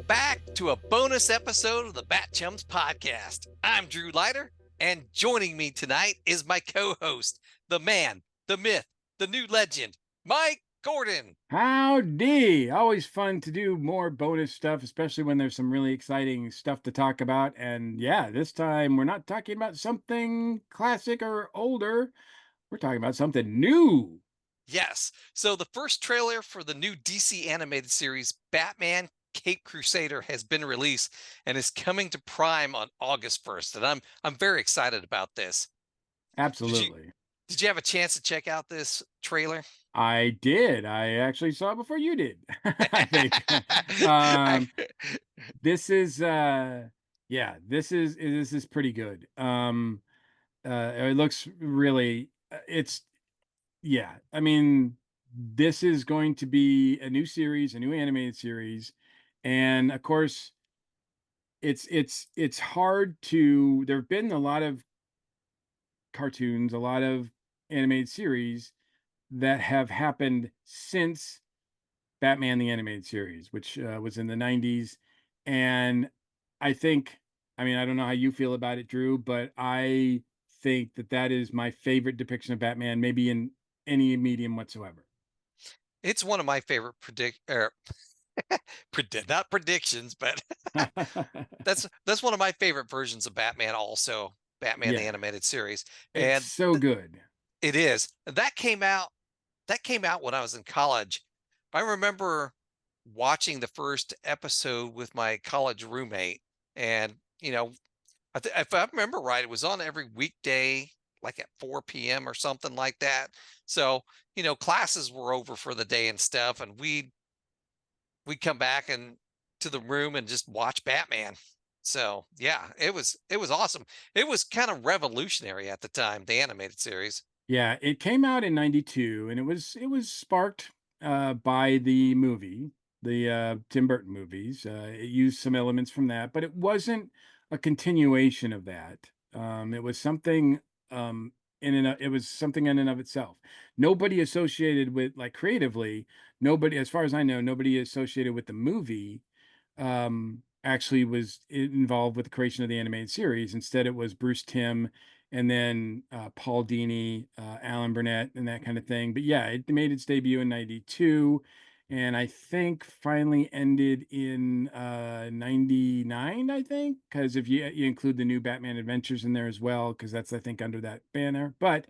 back to a bonus episode of the BatChums podcast. I'm Drew Leiter, and joining me tonight is my co-host, the man, the myth, the new legend, Mike Gordon. Howdy! Always fun to do more bonus stuff, especially when there's some really exciting stuff to talk about. And yeah, this time we're not talking about something classic or older. We're talking about something new. Yes, so the first trailer for the new DC animated series, Batman Cape Crusader, has been released and is coming to Prime on August 1st. And I'm very excited about this. Did you Absolutely. did you have a chance to check out this trailer? I did. I actually saw it before you did, I think. I, Um, this is yeah, this is pretty good. It looks really it's yeah, I mean, this is going to be a new series, a new animated series, and of course, it's hard to. There have been a lot of cartoons, a lot of animated series that have happened since Batman the Animated Series, which was in the '90s, and I think, I mean, I don't know how you feel about it, Drew, but I think that that is my favorite depiction of Batman, maybe in any medium whatsoever. it's one of my favorite not predictions, but that's one of my favorite versions of Batman. Also, Batman the Yeah, animated series, it's and so good. it is that came out. That came out when I was in college. I remember watching the first episode with my college roommate, and if I remember right, it was on every weekday, like at 4 p.m. or something like that. So, classes were over for the day and stuff, and we'd come back and to the room and just watch Batman. So yeah, it was awesome. It was kind of revolutionary at the time, the animated series. Yeah, it came out in '92, and it was sparked by the movie, the Tim Burton movies. It used some elements from that, but it wasn't a continuation of that. It was something it was something in and of itself. Nobody associated with, like, creatively, nobody, as far as I know, nobody associated with the movie actually was involved with the creation of the animated series. Instead, it was Bruce Timm and then Paul Dini, Alan Burnett, and that kind of thing. But yeah, it made its debut in '92, and I think finally ended in '99. I think, because if you include the new Batman Adventures in there as well, because that's, I think, under that banner. But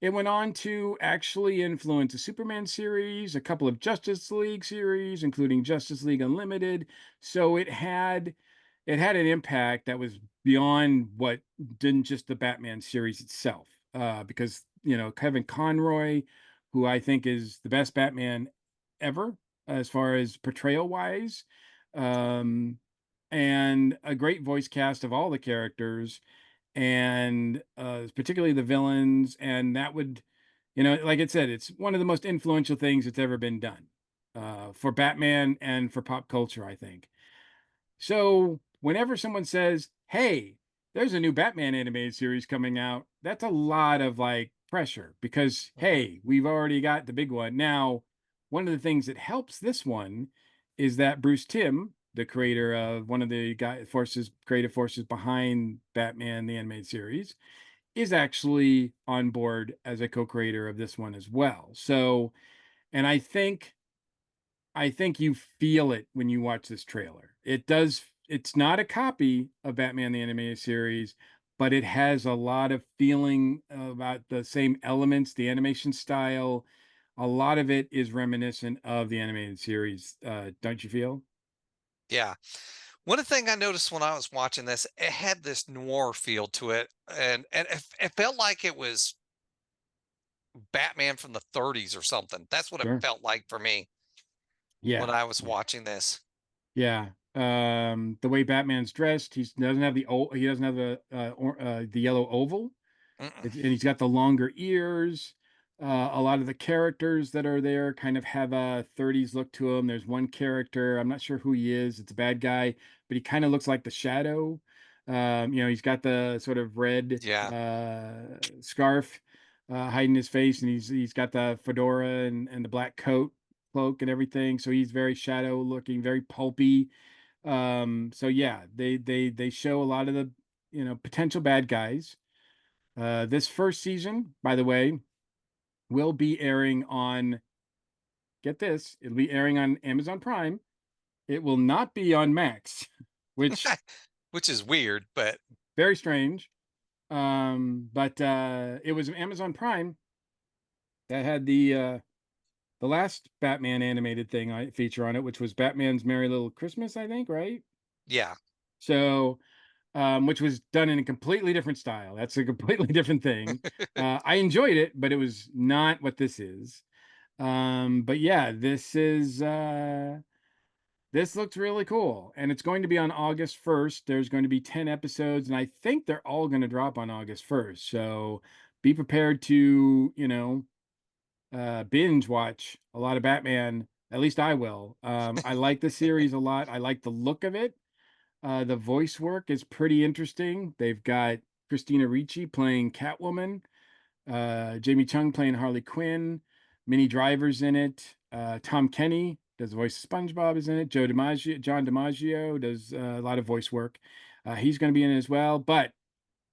it went on to actually influence a Superman series, a couple of Justice League series, including Justice League Unlimited. So it had an impact that was beyond what didn't just the Batman series itself. Because Kevin Conroy, who I think is the best Batman ever as far as portrayal wise, um, and a great voice cast of all the characters, and particularly the villains. And that would, like I said, it's one of the most influential things that's ever been done for Batman and for pop culture, I think. So whenever someone says, "Hey, there's a new Batman animated series coming out," that's a lot of, like, pressure because, Mhm. hey, we've already got the big one. Now, one of the things that helps this one is that Bruce Timm, the creator of one of the creative forces behind Batman the animated series, is actually on board as a co-creator of this one as well. So, and I think you feel it when you watch this trailer. It does. It's not a copy of Batman the Animated Series, but it has a lot of feeling about the same elements, the animation style. A lot of it is reminiscent of the animated series. Don't you feel? Yeah. One thing I noticed when I was watching this, it had this noir feel to it, and it felt like it was Batman from the 30s or something. That's what it Sure. felt like for me when Yeah. I was Yeah. watching this. Yeah. The way Batman's dressed, he doesn't have the yellow oval. Mm-mm. And he's got the longer ears. A lot of the characters that are there kind of have a '30s look to them. There's one character, I'm not sure who he is. It's a bad guy, but he kind of looks like the Shadow. He's got the sort of red Yeah. scarf hiding his face, and he's got the fedora and the black coat cloak and everything. So he's very Shadow looking, very pulpy. So yeah, they show a lot of the, potential bad guys. This first season, by the way, will be airing on, get this, it'll be airing on Amazon Prime. It will not be on Max, which which is weird, but very strange. But it was Amazon Prime that had the last Batman animated thing I feature on it, which was Batman's Merry Little Christmas, I think, right? yeah. So, which was done in a completely different style. That's a completely different thing. I enjoyed it, but it was not what this is. But yeah, this looks really cool, and it's going to be on August 1st. There's going to be 10 episodes, and I think they're all going to drop on August 1st. So be prepared to, binge watch a lot of Batman. At least I will. I like the series a lot. I like the look of it. The voice work is pretty interesting. They've got Christina Ricci playing Catwoman, Jamie Chung playing Harley Quinn, Minnie Driver's in it. Tom Kenny does the voice of SpongeBob is in it. John DiMaggio does a lot of voice work. He's going to be in it as well. But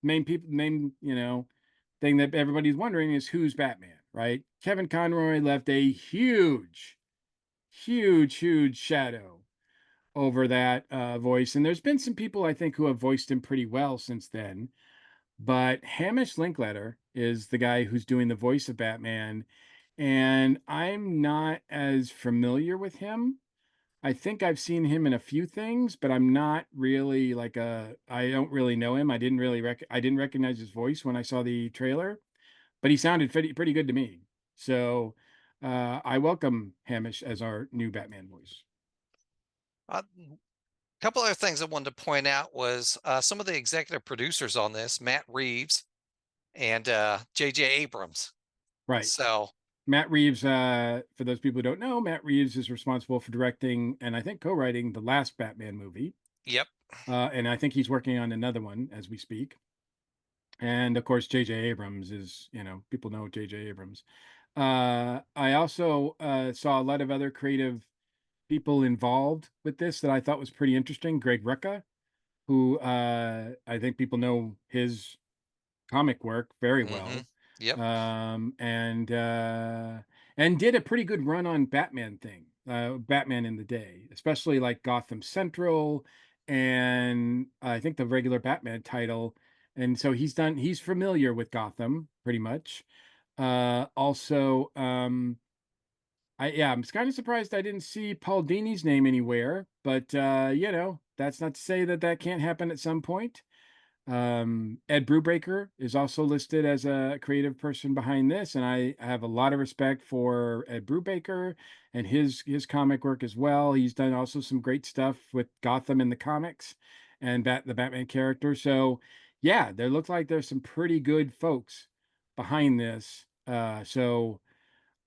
main thing that everybody's wondering is who's Batman, right? Kevin Conroy left a huge shadow over that voice, and there's been some people I think who have voiced him pretty well since then. But Hamish Linklater is the guy who's doing the voice of Batman, and I'm not as familiar with him. I think I've seen him in a few things, but I'm not really like I don't really know him. I didn't recognize his voice when I saw the trailer, but he sounded pretty good to me. So I welcome Hamish as our new Batman voice. A couple other things I wanted to point out was some of the executive producers on this, Matt Reeves and J.J. Abrams. Right. So, Matt Reeves, for those people who don't know, Matt Reeves is responsible for directing and I think co-writing the last Batman movie. yep. And I think he's working on another one as we speak. And of course, J.J. Abrams is, people know J.J. Abrams. I also saw a lot of other creative people involved with this that I thought was pretty interesting. Greg Rucka, who I think people know his comic work very Hmm. well, Yep. um, and uh, and did a pretty good run on Batman in the day, especially like Gotham Central, and I think the regular Batman title. And so he's familiar with Gotham pretty much. Also, I'm kind of surprised I didn't see Paul Dini's name anywhere, but that's not to say that that can't happen at some point. Ed Brubaker is also listed as a creative person behind this, and I have a lot of respect for Ed Brubaker and his comic work as well. He's done also some great stuff with Gotham in the comics and the Batman character. So yeah, there look like there's some pretty good folks behind this. So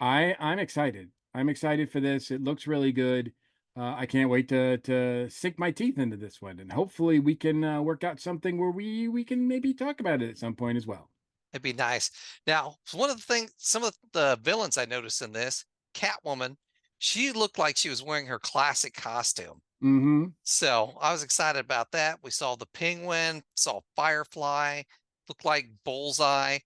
I'm excited. I'm excited for this. It looks really good. I can't wait to sink my teeth into this one, and hopefully we can work out something where we can maybe talk about it at some point as well. It'd be nice. Now, one of the things, some of the villains I noticed in this, Catwoman, she looked like she was wearing her classic costume. Mm-hmm. So I was excited about that. We saw the Penguin, saw Firefly, looked like Bullseye,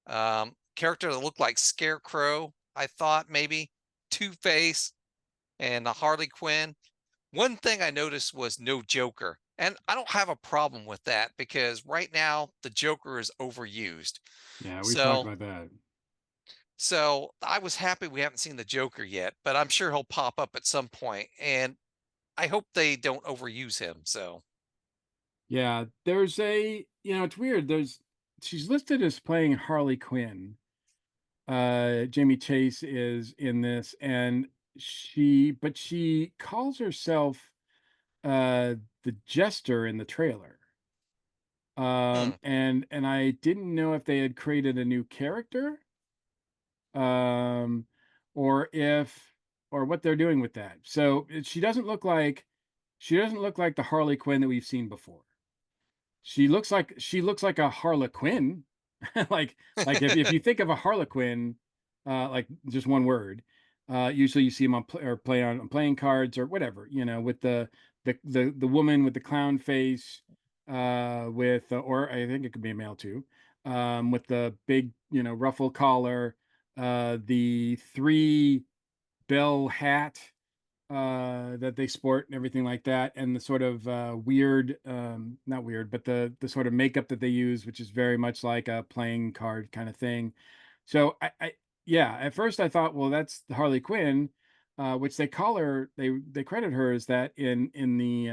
character that looked like Scarecrow. I thought maybe Two-Face and the Harley Quinn. One thing I noticed was no Joker. And I don't have a problem with that because right now the Joker is overused. Yeah, we've talked So about that. so I was happy we haven't seen the Joker yet, but I'm sure he'll pop up at some point, and I hope they don't overuse him. So, Yeah, it's weird. She's listed as playing Harley Quinn. Jamie Chase is in this, and she calls herself uh the Jester in the trailer. hmm, And I didn't know if they had created a new character, um, or if or what they're doing with that. So she doesn't look like the Harley Quinn that we've seen before. She looks like a Harlequin, like if you think of a Harlequin, like just one word, usually you see them on play on playing cards or whatever, with the woman with the clown face, with or I think it could be a male too, with the big, ruffle collar, the three bell hat that they sport and everything like that, and the sort of weird, not weird, but the sort of makeup that they use, which is very much like a playing card kind of thing. So yeah, at first I thought, well, that's Harley Quinn, which they call her, they credit her as that in the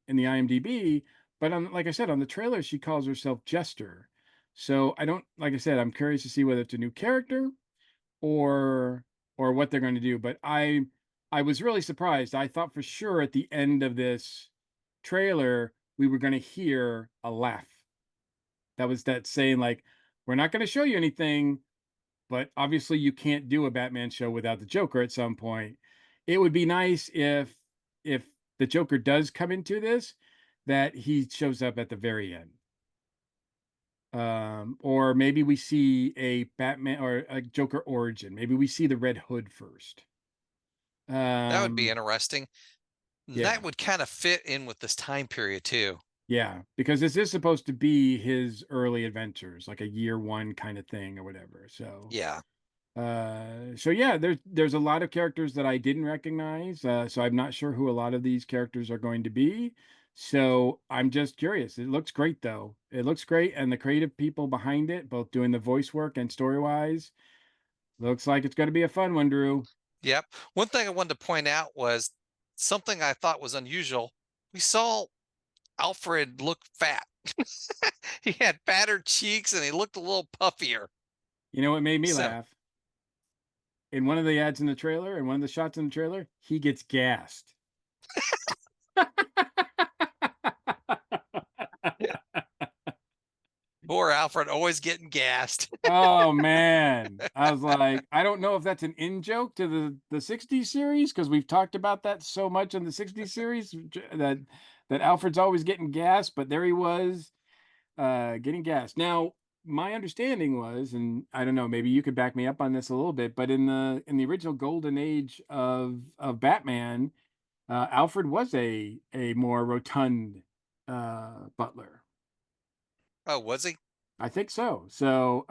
IMDb, but like I said, on the trailer, she calls herself Jester. So I don't, like I said, I'm curious to see whether it's a new character or what they're going to do. But I was really surprised. I thought for sure at the end of this trailer we were going to hear a laugh. That was that saying like, we're not going to show you anything, but obviously you can't do a Batman show without the Joker at some point. It would be nice if the Joker does come into this, that he shows up at the very end. Or maybe we see a Batman or a Joker origin. Maybe we see the Red Hood first. That would be Um, interesting. That yeah, would kind of fit in with this time period too. yeah, because this is supposed to be his early adventures, like a year one kind of thing or whatever. Yeah. So yeah, there's a lot of characters that I didn't recognize. So I'm not sure who a lot of these characters are going to be. So I'm just curious. It looks great though. It looks great, and the creative people behind it, both doing the voice work and story wise, looks like it's going to be a fun one, Drew. Yep. One thing I wanted to point out was something I thought was unusual. We saw Alfred look fat. He had fatter cheeks and he looked a little puffier. You know what made me So laugh? In one of the ads in the trailer, in one of the shots in the trailer, he gets gassed. poor Alfred always getting gassed. Oh man. I was like, I don't know if that's an in joke to the 60s series, because we've talked about that so much in the 60s series, that Alfred's always getting gassed, but there he was, getting gassed. Now, my understanding was, and I don't know, maybe you could back me up on this a little bit, but in the original golden age of Batman, Alfred was a more rotund butler. Oh, was he? I think so. So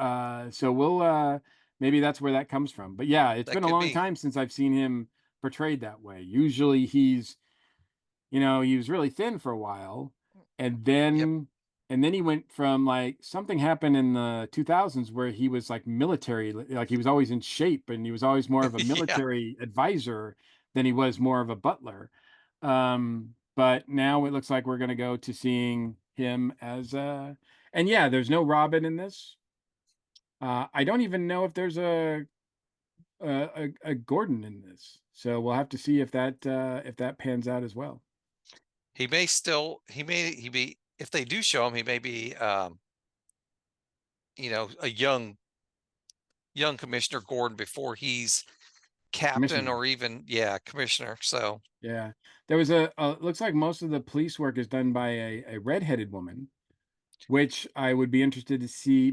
we'll maybe that's where that comes from. But yeah, it's That been a could long be. time since I've seen him portrayed that way. Usually he was really thin for a while, and Yep. then he went from, like, something happened in the 2000s where he was like military, like he was always in shape, and he was always more of a Yeah. military advisor than he was more of a butler. But now it looks like we're going to go to seeing him as and yeah, there's no Robin in this. I don't even know if there's a Gordon in this. So we'll have to see if that pans out as well. He be if they do show him, he may be a young Commissioner Gordon before he's captain Commissioner. or even commissioner. So Yeah. There was looks like most of the police work is done by a redheaded woman, which I would be interested to see.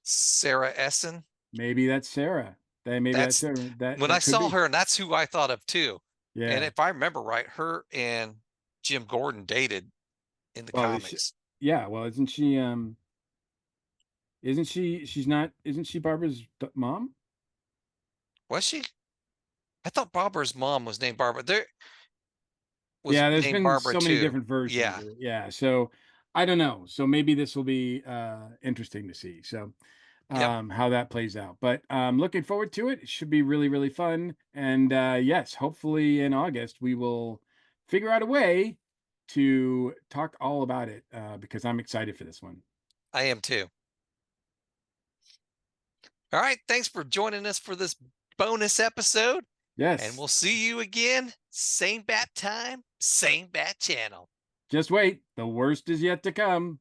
Sarah Essen, Maybe that's Sarah. Maybe that's that's Sarah. when I That could saw be. her, and that's who I thought of too. And Yeah. if I remember right, her and Jim Gordon dated in the Well, comics. yeah, well, isn't she Barbara's mom? Was she? I thought Barbara's mom was named Barbara. There was Yeah, there's named been Barbara so many too. different versions Yeah. of it. Yeah, so I don't know. So maybe this will be interesting to see. So Yep. how that plays out. But looking forward to it. It should be really, really fun. And yes, hopefully in August we will figure out a way to talk all about it, because I'm excited for this one. I am too. All right. Thanks for joining us for this bonus episode. And Yes, we'll see you again. Same bat time, same bat channel. just wait. The worst is yet to come.